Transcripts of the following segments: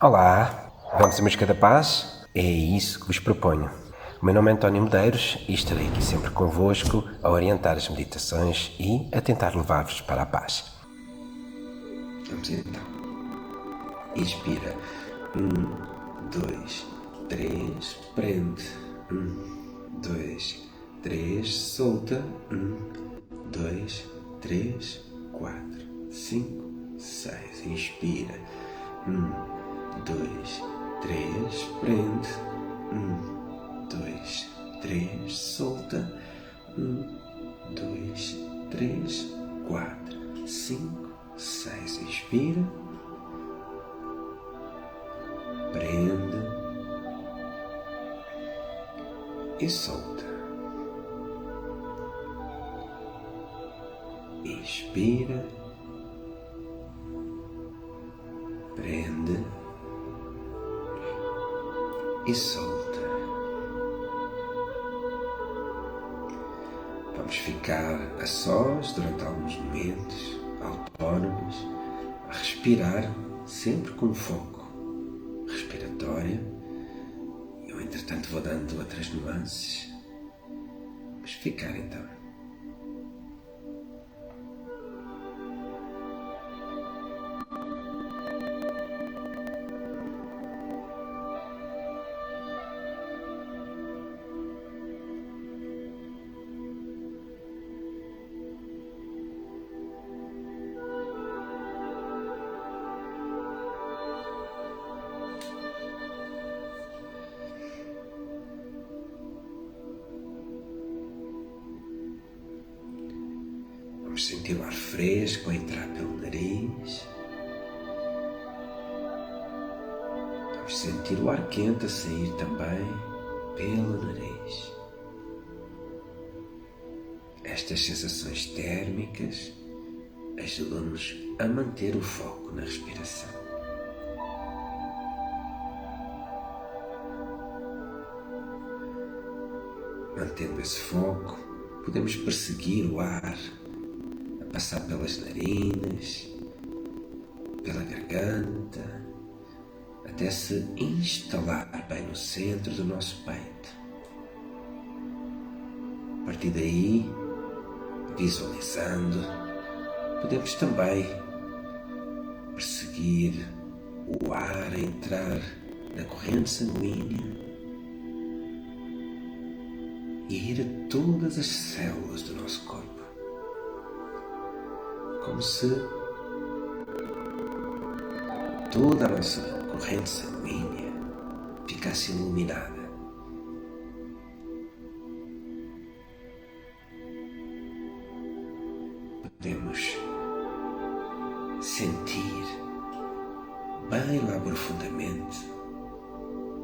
Olá, vamos em busca da paz? É isso que vos proponho. O meu nome é António Medeiros e estarei aqui sempre convosco a orientar as meditações e a tentar levar-vos para a paz. Vamos então. Inspira. 2, 3, prende. 2, 3, solta. 2, 3, 4, 5, 6. Inspira. 2, 3, prende. 2, 3, solta. 2, 3, 4, 5, 6. Inspira. Prende. E solta. Inspira. Prende. E solta. Vamos ficar a sós durante alguns momentos, autónomos, a respirar sempre com foco respiratório. Eu, entretanto, vou dando outras nuances. Vamos ficar então. Vamos sentir o ar fresco a entrar pelo nariz. Vamos sentir o ar quente a sair também pelo nariz. Estas sensações térmicas ajudam-nos a manter o foco na respiração. Mantendo esse foco, podemos perseguir o ar a passar pelas narinas, pela garganta, até se instalar bem no centro do nosso peito. A partir daí, visualizando, podemos também perseguir o ar a entrar na corrente sanguínea e ir a todas as células do nosso corpo, como se toda a nossa corrente sanguínea ficasse iluminada. Podemos sentir bem lá profundamente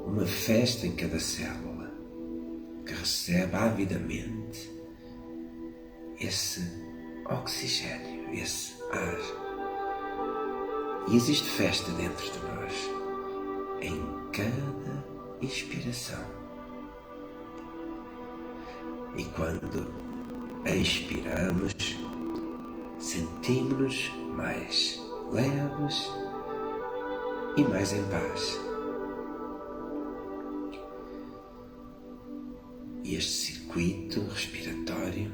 uma festa em cada célula que recebe avidamente esse oxigênio, esse ar. E existe festa dentro de nós em cada inspiração. E quando expiramos, sentimos-nos mais leves e mais em paz. E este circuito respiratório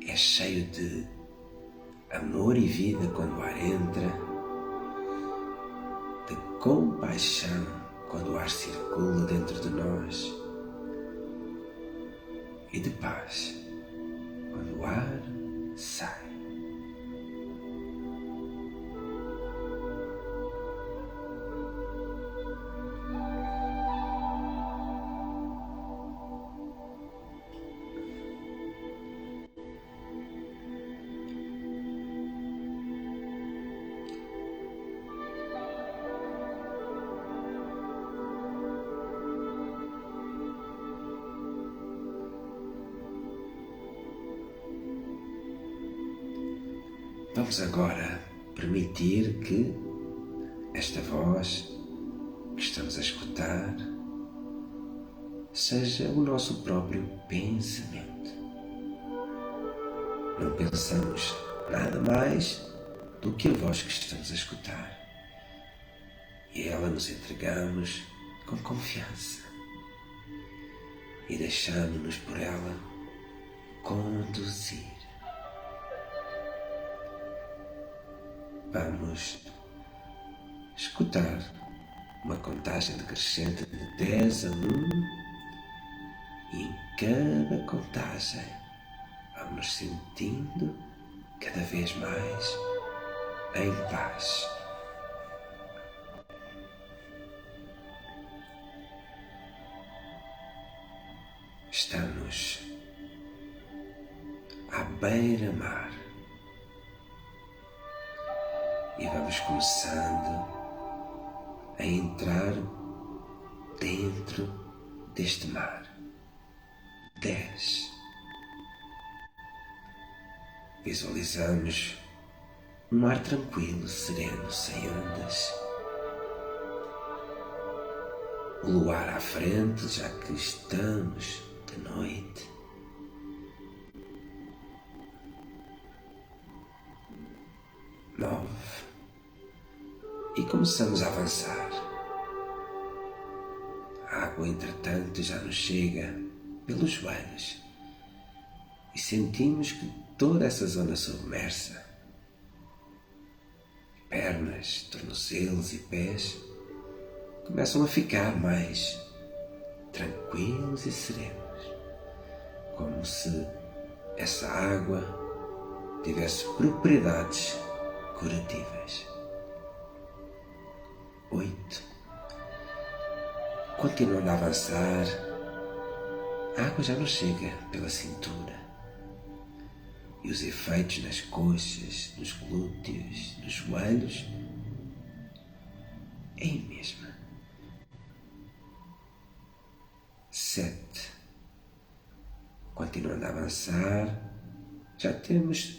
é cheio de amor e vida quando o ar entra, de compaixão quando o ar circula dentro de nós e de paz quando o ar sai. Vamos agora permitir que esta voz que estamos a escutar seja o nosso próprio pensamento. Não pensamos nada mais do que a voz que estamos a escutar. e a ela nos entregamos com confiança e deixamos-nos por ela conduzir. Vamos escutar uma contagem decrescente de 10 a 1 e em cada contagem vamos nos sentindo cada vez mais em paz. Estamos à beira-mar e vamos começando a entrar dentro deste mar. 10. Visualizamos um mar tranquilo, sereno, sem ondas. O luar à frente, já que estamos de noite. 9. E começamos a avançar. A água, entretanto, já nos chega pelos joelhos e sentimos que toda essa zona submersa, pernas, tornozelos e pés, começam a ficar mais tranquilos e serenos, como se essa água tivesse propriedades curativas. 8. Continuando a avançar, a água já nos chega pela cintura e os efeitos nas coxas, nos glúteos, nos joelhos é a mesma. 7. Continuando a avançar, já temos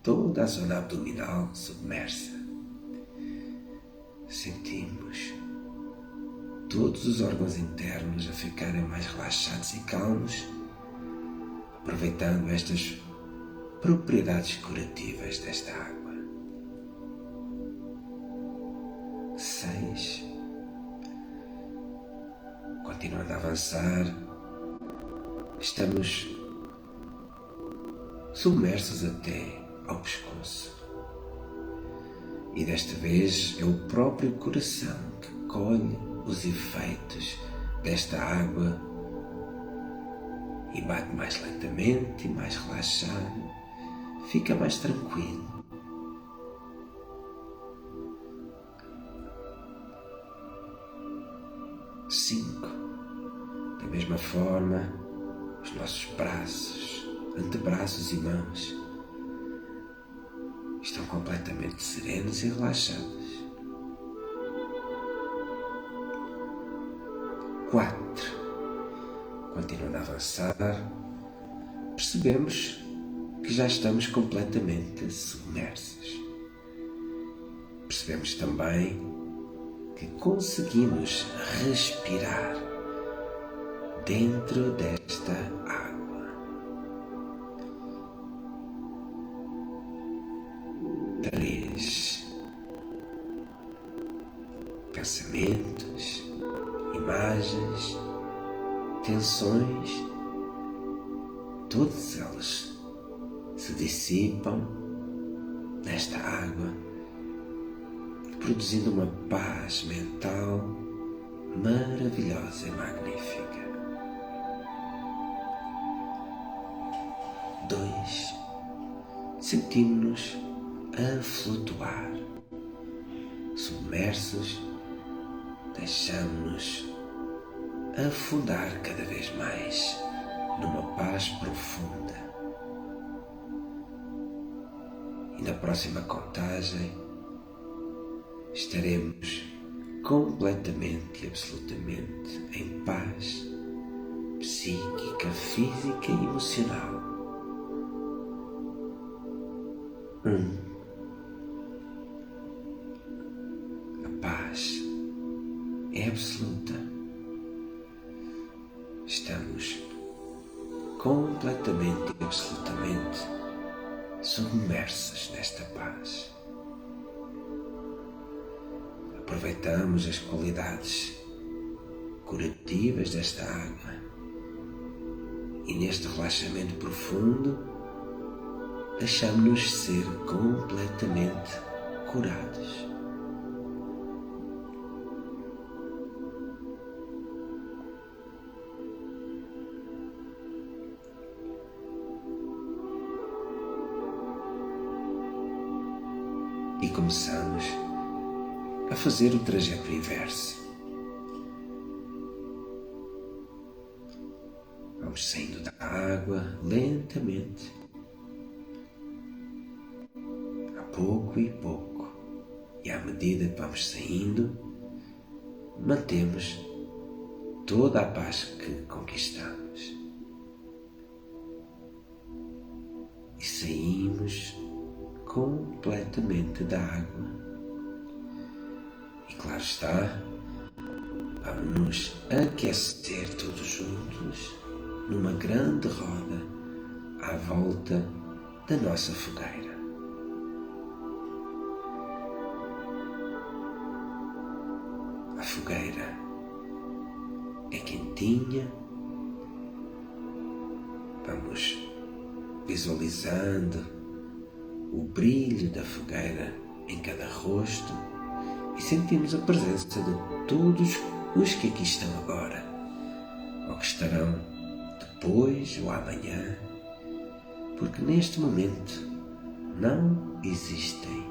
toda a zona abdominal submersa. Sentimos todos os órgãos internos a ficarem mais relaxados e calmos, aproveitando estas propriedades curativas desta água. 6. Continuando a avançar, estamos submersos até ao pescoço. E desta vez é o próprio coração que colhe os efeitos desta água e bate mais lentamente e mais relaxado, fica mais tranquilo. 5. Da mesma forma, os nossos braços, antebraços e mãos estão completamente serenos e relaxados. 4. Continuando a avançar, percebemos que já estamos completamente submersos. Percebemos também que conseguimos respirar dentro desta água. 3. Pensamentos, imagens, tensões, todas elas se dissipam nesta água, produzindo uma paz mental maravilhosa e magnífica. 2. Sentimos-nos a flutuar, submersos, deixamos-nos afundar cada vez mais numa paz profunda. E na próxima contagem estaremos completamente e absolutamente em paz psíquica, física e emocional. 1. A paz é absoluta. Estamos completamente e absolutamente submersos nesta paz. A aproveitamos as qualidades curativas desta água e neste relaxamento profundo deixamos-nos ser completamente curados. E começamos a fazer o trajeto inverso. Vamos saindo da água lentamente, a pouco e pouco, e à medida que vamos saindo, mantemos toda a paz que conquistamos. E saímos completamente da água. E claro está, vamos nos aquecer todos juntos numa grande roda à volta da nossa fogueira. A fogueira é quentinha. Vamos visualizando o brilho da fogueira em cada rosto e sentimos a presença de todos os que aqui estão agora, ou que estarão depois ou amanhã, porque neste momento não existem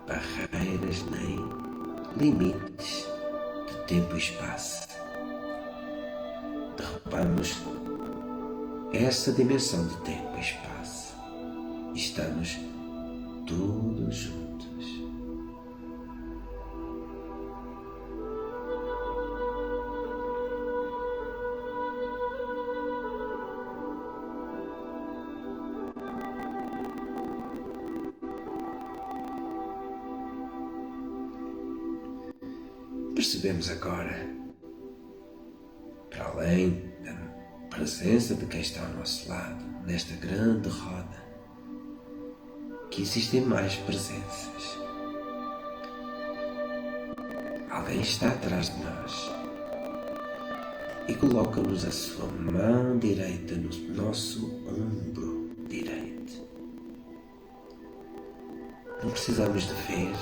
barreiras nem limites de tempo e espaço. Derrubamos essa dimensão de tempo e espaço e estamos todos juntos. Percebemos agora, para além da presença de quem está ao nosso lado, nesta grande roda, que existem mais presenças. Alguém está atrás de nós e coloca-nos a sua mão direita no nosso ombro direito. Não precisamos de ver,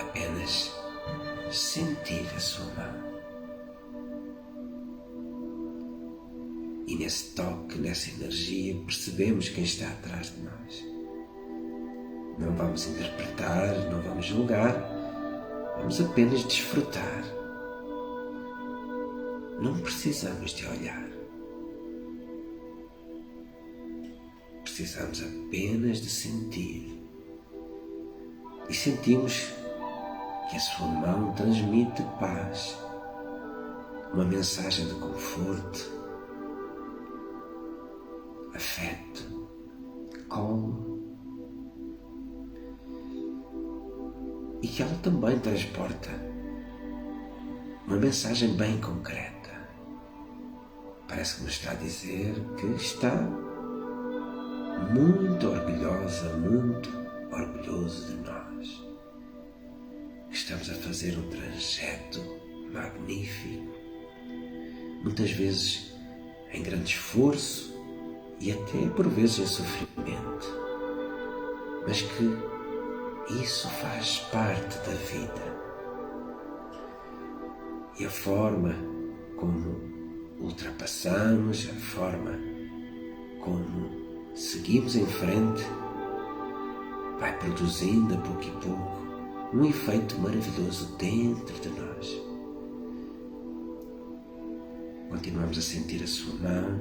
apenas sentir a sua mão. E nesse toque, nessa energia, percebemos quem está atrás de nós. Não vamos interpretar, não vamos julgar, vamos apenas desfrutar. Não precisamos de olhar. Precisamos apenas de sentir. E sentimos que a sua mão transmite paz, uma mensagem de conforto, afeto, colo, e que ela também transporta uma mensagem bem concreta. Parece que nos está a dizer que está muito orgulhosa, muito orgulhoso de nós. Estamos a fazer um trajeto magnífico, muitas vezes em grande esforço e até por vezes em sofrimento, mas que isso faz parte da vida. E a forma como ultrapassamos, a forma como seguimos em frente, vai produzindo a pouco e pouco um efeito maravilhoso dentro de nós. Continuamos a sentir a sua mão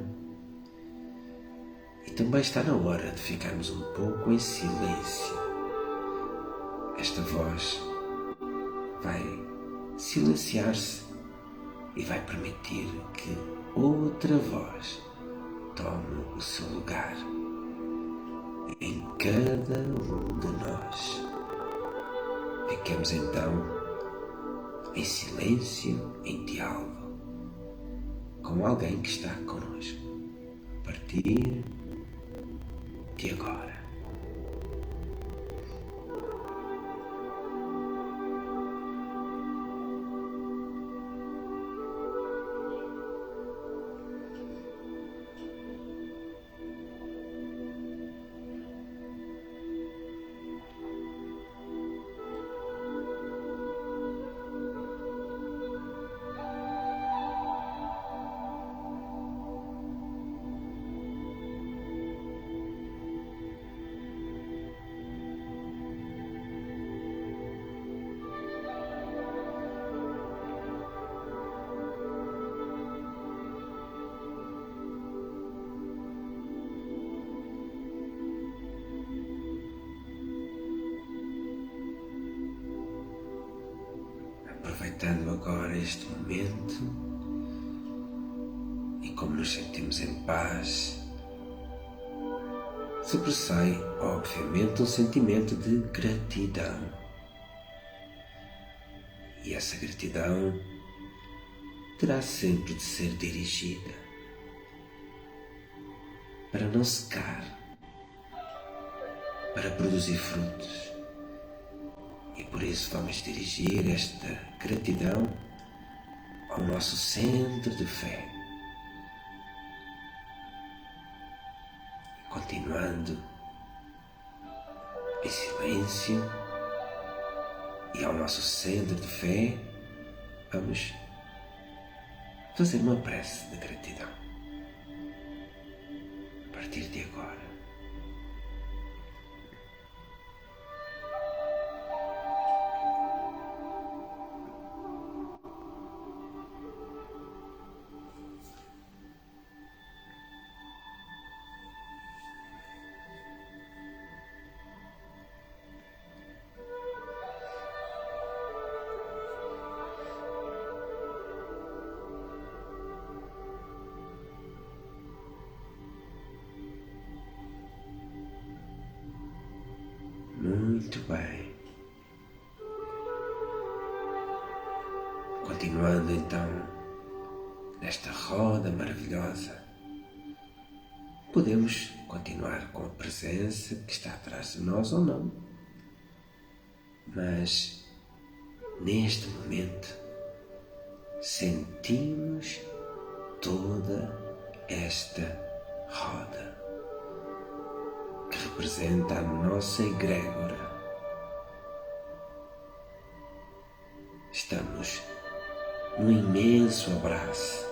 e também está na hora de ficarmos um pouco em silêncio. Esta voz vai silenciar-se e vai permitir que outra voz tome o seu lugar em cada um de nós. Fiquemos então em silêncio, em diálogo com alguém que está connosco a partir de agora. aproveitando agora este momento e como nos sentimos em paz, sobressai obviamente um sentimento de gratidão. E essa gratidão terá sempre de ser dirigida para não secar, para produzir frutos. E por isso vamos dirigir esta gratidão ao nosso centro de fé. Continuando em silêncio e ao nosso centro de fé, vamos fazer uma prece de gratidão. A partir de agora. Muito bem. Continuando então nesta roda maravilhosa, podemos continuar com a presença que está atrás de nós ou não. Mas neste momento sentimos toda esta roda que representa a nossa egrégora. Estamos num imenso abraço,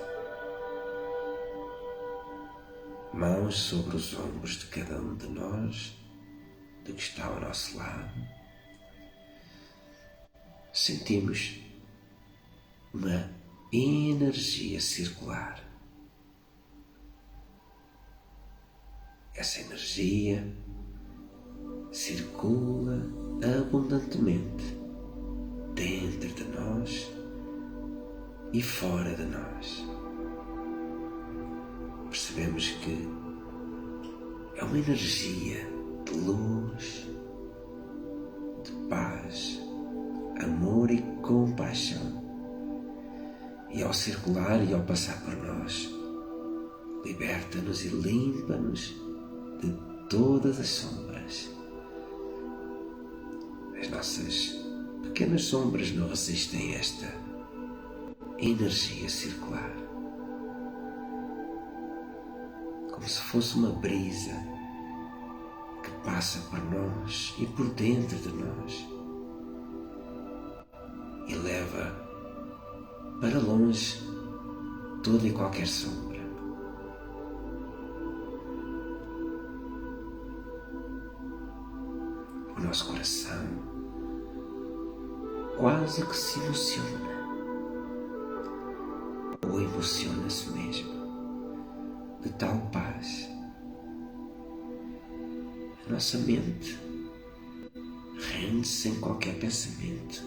mãos sobre os ombros de cada um de nós, do que está ao nosso lado. Sentimos uma energia circular. Essa energia circula abundantemente dentro de nós e fora de nós. Percebemos que é uma energia de luz, de paz, amor e compaixão. E ao circular e ao passar por nós, liberta-nos e limpa-nos de todas as sombras. As nossas pequenas sombras não resistem a esta energia circular. Como se fosse uma brisa que passa por nós e por dentro de nós e leva para longe toda e qualquer sombra. O nosso coração quase que se emociona, ou emociona-se mesmo, de tal paz. A nossa mente rende-se sem qualquer pensamento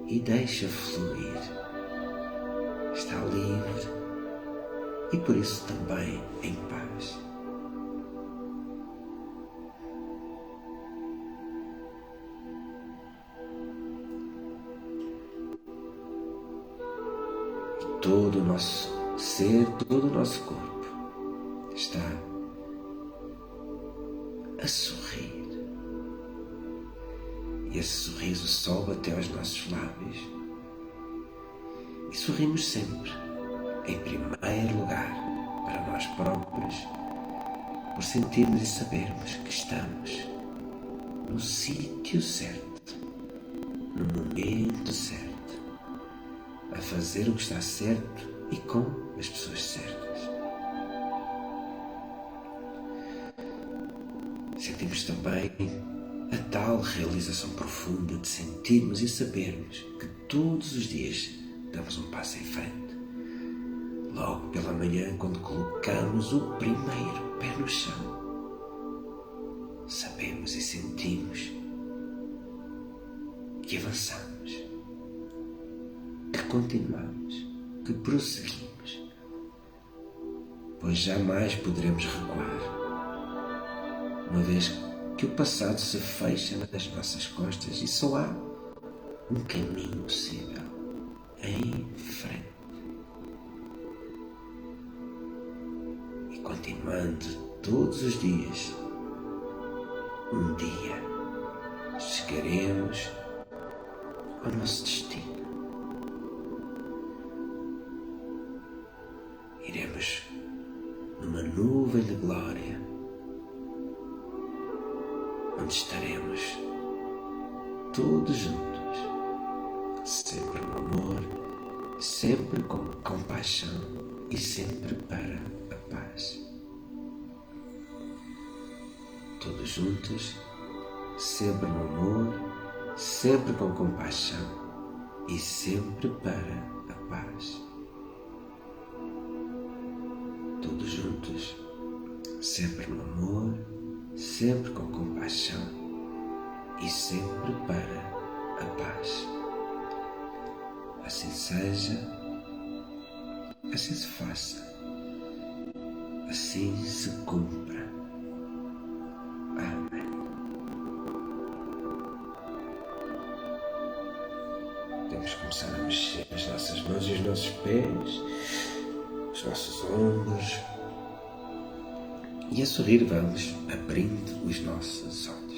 e deixa fluir. Está livre e por isso também em paz. Todo o nosso ser, todo o nosso corpo está a sorrir. E esse sorriso sobe até aos nossos lábios. E sorrimos sempre, em primeiro lugar, para nós próprios, por sentirmos e sabermos que estamos no sítio certo, no momento certo, a fazer o que está certo e com as pessoas certas. Sentimos também a tal realização profunda de sentirmos e sabermos que todos os dias damos um passo em frente. Logo pela manhã, quando colocamos o primeiro pé no chão, sabemos e sentimos que avançamos, que continuamos, que prosseguimos, pois jamais poderemos recuar, uma vez que o passado se fecha nas nossas costas e só há um caminho possível em frente. E continuando todos os dias, um dia chegaremos ao nosso destino. Iremos numa nuvem de glória, onde estaremos todos juntos, sempre no amor, sempre com compaixão e sempre para a paz. Todos juntos, sempre no amor, sempre com compaixão e sempre para a paz. Todos juntos, sempre no amor, sempre com compaixão e sempre para a paz. Assim seja, assim se faça, assim se cumpra. Amém. Temos que começar a mexer as nossas mãos e os nossos pés, os nossos ombros, e a sorrir vamos abrindo os nossos olhos.